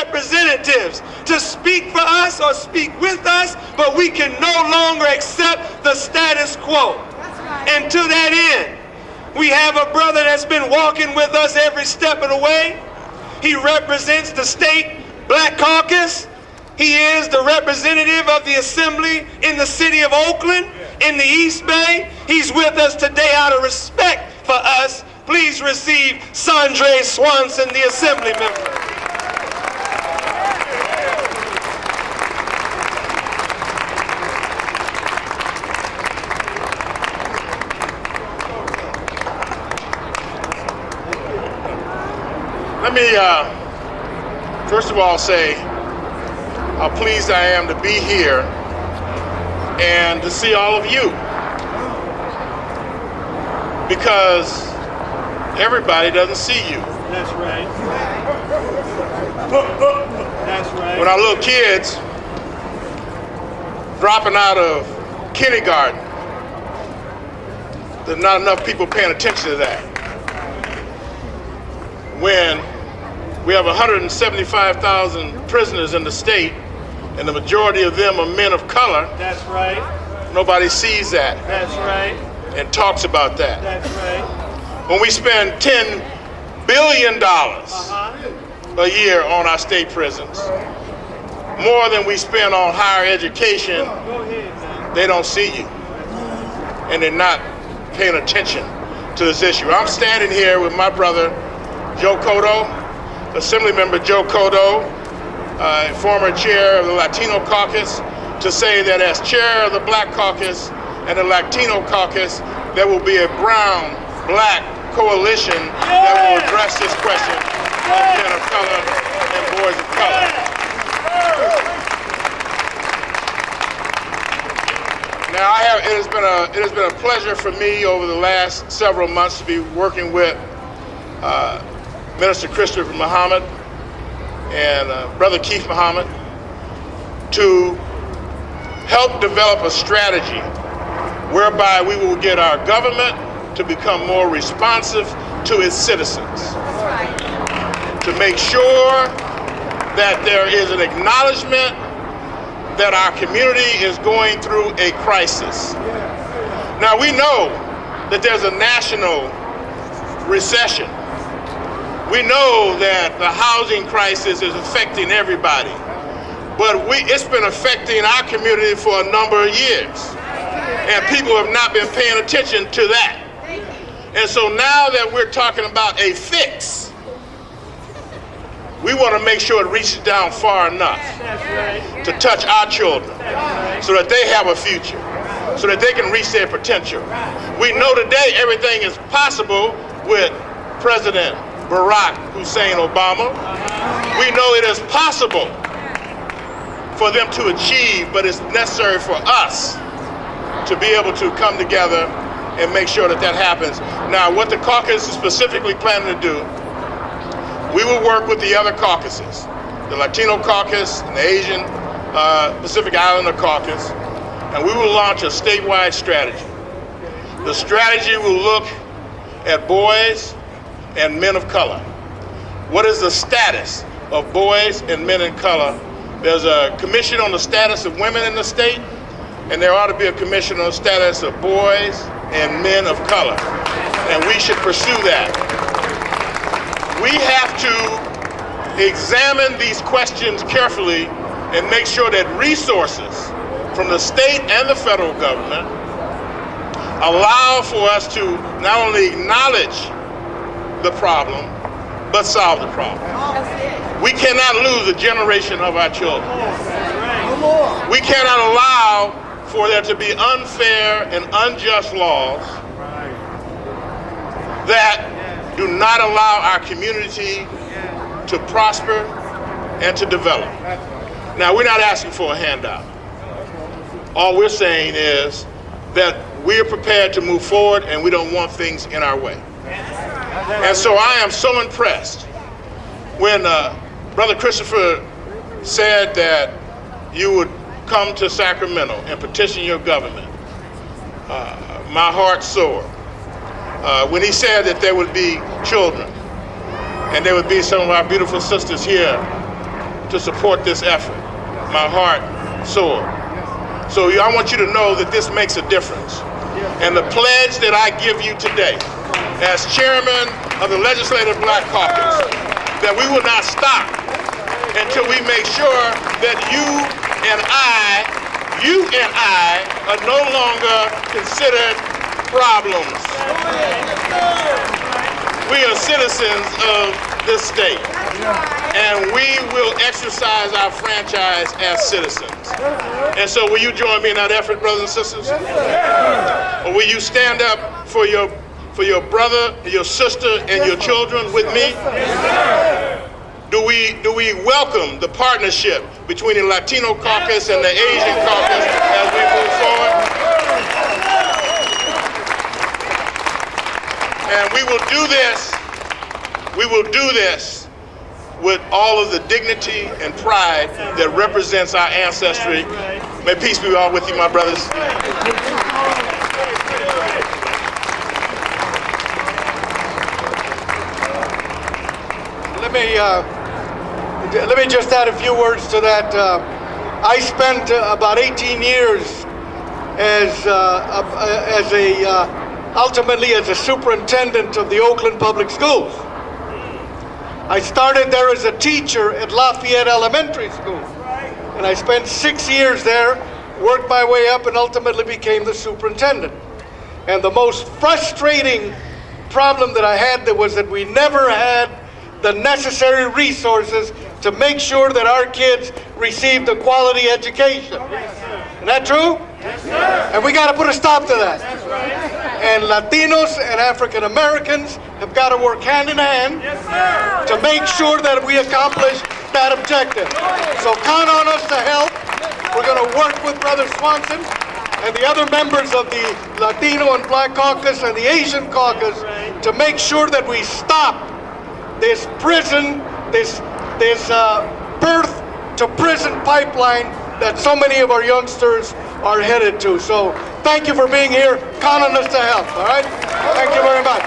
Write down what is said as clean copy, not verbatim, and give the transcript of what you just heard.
representatives to speak for us or speak with us, but we can no longer accept the status quo. And to that end, we have a brother that's been walking with us every step of the way. He represents the state Black Caucus. He is the representative of the Assembly in the city of Oakland, in the East Bay. He's with us today out of respect for us. Please receive Sandré Swanson, the Assembly member. Let me first of all say how pleased I am to be here and to see all of you, because everybody doesn't see you. That's right. That's right. When our little kids dropping out of kindergarten, there's not enough people paying attention to that. When we have 175,000 prisoners in the state, and the majority of them are men of color. That's right. Nobody sees that. That's right. And talks about that. That's right. When we spend $10 billion a year on our state prisons, more than we spend on higher education, they don't see you. And they're not paying attention to this issue. I'm standing here with my brother, Joe Coto, Assemblymember Joe Coto, former chair of the Latino Caucus, to say that as chair of the Black Caucus and the Latino Caucus, there will be a brown-black coalition that will address this question of men of color and boys of color. Now, it has been a pleasure for me over the last several months to be working with Minister Christopher Muhammad and Brother Keith Muhammad to help develop a strategy whereby we will get our government to become more responsive to its citizens, to make sure that there is an acknowledgement that our community is going through a crisis. Now, we know that there's a national recession. We know that the housing crisis is affecting everybody, but it's been affecting our community for a number of years, and people have not been paying attention to that. And so now that we're talking about a fix, we want to make sure it reaches down far enough to touch our children so that they have a future, so that they can reach their potential. We know today everything is possible with President Barack Hussein Obama. We know it is possible for them to achieve, but it's necessary for us to be able to come together and make sure that that happens. Now, what the caucus is specifically planning to do, we will work with the other caucuses, the Latino caucus and the Asian Pacific Islander caucus, and we will launch a statewide strategy. The strategy will look at boys and men of color. What is the status of boys and men of color? There's a commission on the status of women in the state, and there ought to be a commission on the status of boys and men of color, and we should pursue that. We have to examine these questions carefully and make sure that resources from the state and the federal government allow for us to not only acknowledge the problem, but solve the problem. We cannot lose a generation of our children. We cannot allow for there to be unfair and unjust laws that do not allow our community to prosper and to develop. Now, we're not asking for a handout. All we're saying is that we're prepared to move forward and we don't want things in our way. And so I am so impressed when Brother Christopher said that you would come to Sacramento and petition your government. My heart soared. When he said that there would be children and there would be some of our beautiful sisters here to support this effort. My heart sore. So I want you to know that this makes a difference. And the pledge that I give you today, as chairman of the Legislative Black Caucus, that we will not stop until we make sure that you and I are no longer considered problems. We are citizens of this state, and we will exercise our franchise as citizens. And so will you join me in that effort, brothers and sisters? Or will you stand up for your brother, your sister, and your children with me? Do we welcome the partnership between the Latino caucus and the Asian caucus as we move forward? And we will do this with all of the dignity and pride that represents our ancestry. May peace be all with you, my brothers. Let me just add a few words to that. I spent about 18 years ultimately as a superintendent of the Oakland Public Schools. I started there as a teacher at Lafayette Elementary School, and I spent 6 years there, worked my way up, and ultimately became the superintendent. And the most frustrating problem that I had was that we never had the necessary resources to make sure that our kids received a quality education. Isn't that true? Yes, sir. And we got to put a stop to that. That's right. And Latinos and African Americans have got to work hand in hand, yes, sir, to make sure that we accomplish that objective. So count on us to help. We're going to work with Brother Swanson and the other members of the Latino and Black Caucus and the Asian Caucus to make sure that we stop this birth to prison pipeline that so many of our youngsters are headed to. So thank you for being here. Count on us to help, all right? Thank you very much.